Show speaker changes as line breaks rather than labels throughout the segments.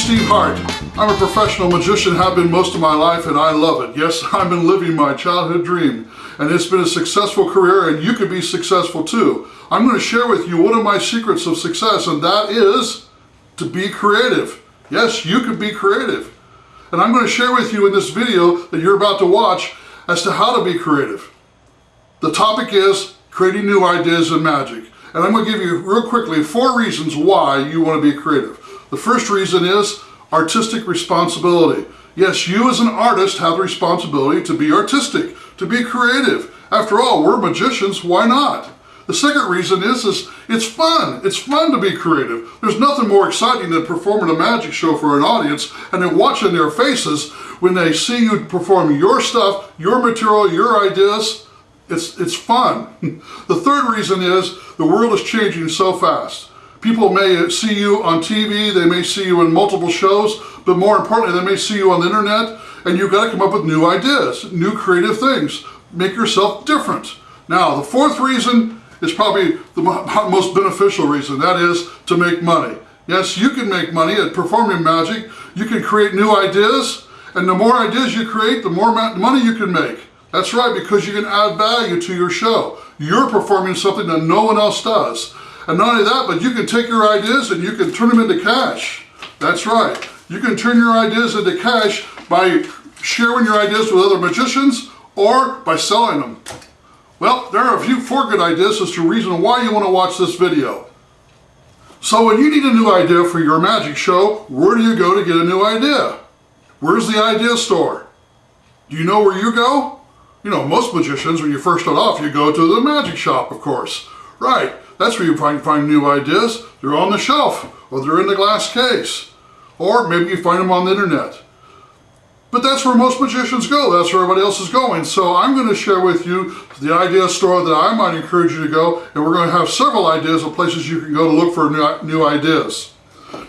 Steve Hart. I'm a professional magician, have been most of my life, and I love it. Yes, I've been living my childhood dream, and it's been a successful career, and you can be successful too. I'm going to share with you one of my secrets of success, and that is to be creative. Yes, you can be creative. And I'm going to share with you in this video that you're about to watch as to how to be creative. The topic is creating new ideas in magic. And I'm going to give you real quickly 4 reasons why you want to be creative. The first reason is artistic responsibility. Yes, you as an artist have the responsibility to be artistic, to be creative. After all, we're magicians, why not? The second reason is it's fun. It's fun to be creative. There's nothing more exciting than performing a magic show for an audience and then watching their faces when they see you perform your stuff, your material, your ideas. It's fun. The third reason is the world is changing so fast. People may see you on TV, they may see you in multiple shows, but more importantly, they may see you on the internet, and you've got to come up with new ideas, new creative things. Make yourself different. Now, the fourth reason is probably the most beneficial reason. That is to make money. Yes, you can make money at performing magic. You can create new ideas, and the more ideas you create, the more money you can make. That's right, because you can add value to your show. You're performing something that no one else does. And not only that, but you can take your ideas and you can turn them into cash. That's right. You can turn your ideas into cash by sharing your ideas with other magicians or by selling them. Well, there are 4 good ideas as to reason why you want to watch this video. So when you need a new idea for your magic show, where do you go to get a new idea? Where's the idea store? Do you know where you go? You know, most magicians, when you first start off, you go to the magic shop, of course. Right. That's where you find new ideas. They're on the shelf, or they're in the glass case, or maybe you find them on the internet. But that's where most magicians go. That's where everybody else is going. So I'm going to share with you the idea store that I might encourage you to go, and we're going to have several ideas of places you can go to look for new ideas.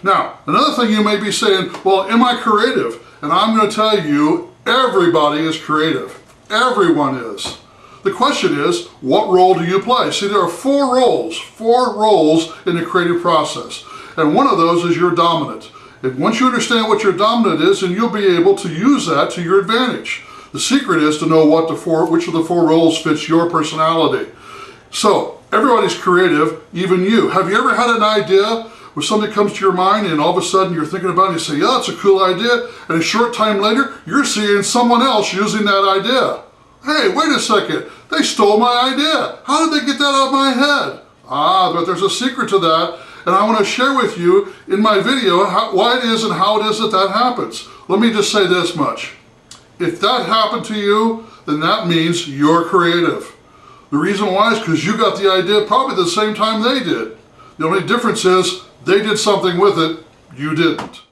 Now, another thing you may be saying, well, am I creative? And I'm going to tell you, everybody is creative. Everyone is. The question is, what role do you play? See, there are 4 roles in the creative process. And one of those is your dominant. And once you understand what your dominant is, then you'll be able to use that to your advantage. The secret is to know which of the 4 roles fits your personality. So, everybody's creative, even you. Have you ever had an idea where something comes to your mind and all of a sudden you're thinking about it and you say, yeah, that's a cool idea, and a short time later, you're seeing someone else using that idea. Hey, wait a second, they stole my idea. How did they get that out of my head? But there's a secret to that, and I want to share with you in my video why it is and how it is that happens. Let me just say this much. If that happened to you, then that means you're creative. The reason why is because you got the idea probably the same time they did. The only difference is they did something with it, you didn't.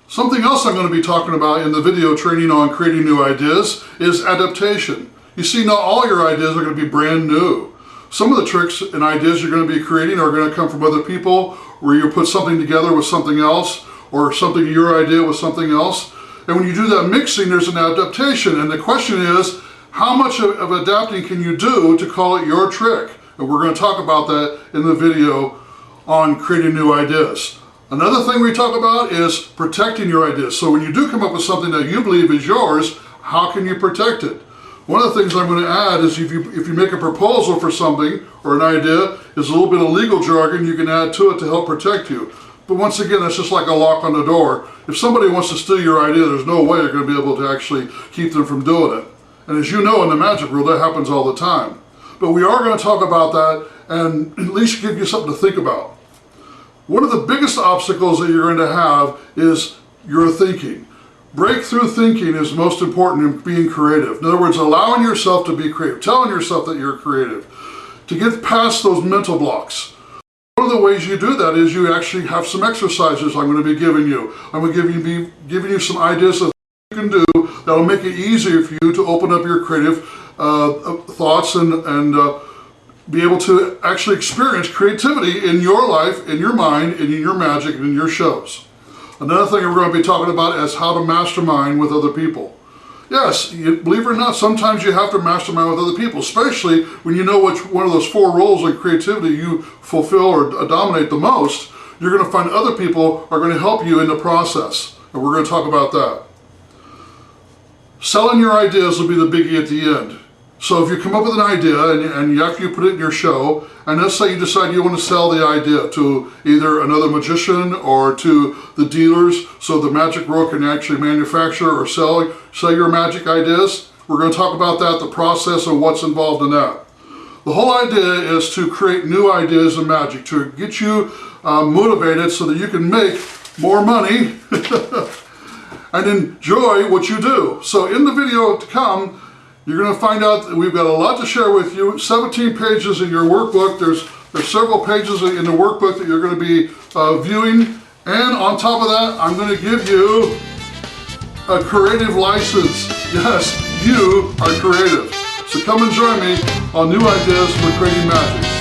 Something else I'm going to be talking about in the video training on creating new ideas is adaptation. You see, not all your ideas are going to be brand new. Some of the tricks and ideas you're going to be creating are going to come from other people, where you put something together with something else, or something your idea with something else. And when you do that mixing, there's an adaptation. And the question is, how much of adapting can you do to call it your trick? And we're going to talk about that in the video on creating new ideas. Another thing we talk about is protecting your ideas. So when you do come up with something that you believe is yours, how can you protect it? One of the things I'm going to add is if you make a proposal for something or an idea, is a little bit of legal jargon you can add to it to help protect you. But once again, that's just like a lock on the door. If somebody wants to steal your idea, there's no way you're going to be able to actually keep them from doing it. And as you know, in the magic world, that happens all the time. But we are going to talk about that and at least give you something to think about. One of the biggest obstacles that you're going to have is your thinking. Breakthrough thinking is most important in being creative. In other words, allowing yourself to be creative, telling yourself that you're creative, to get past those mental blocks. One of the ways you do that is you actually have some exercises I'm going to be giving you. I'm going to be giving you some ideas that you can do that will make it easier for you to open up your creative thoughts and be able to actually experience creativity in your life, in your mind, and in your magic, and in your shows. Another thing we're going to be talking about is how to mastermind with other people. Yes, believe it or not, sometimes you have to mastermind with other people, especially when you know which one of those 4 roles in creativity you fulfill or dominate the most. you're going to find other people are going to help you in the process. And we're going to talk about that. Selling your ideas will be the biggie at the end. So if you come up with an idea and after you put it in your show, and let's say you decide you want to sell the idea to either another magician or to the dealers so the magic world can actually manufacture or sell your magic ideas, we're going to talk about that, the process and what's involved in that. The whole idea is to create new ideas in magic, to get you motivated so that you can make more money and enjoy what you do. So in the video to come, you're going to find out that we've got a lot to share with you. 17 pages in your workbook. There's several pages in the workbook that you're going to be viewing. And on top of that, I'm going to give you a creative license. Yes, you are creative. So come and join me on New Ideas for Creating Magic.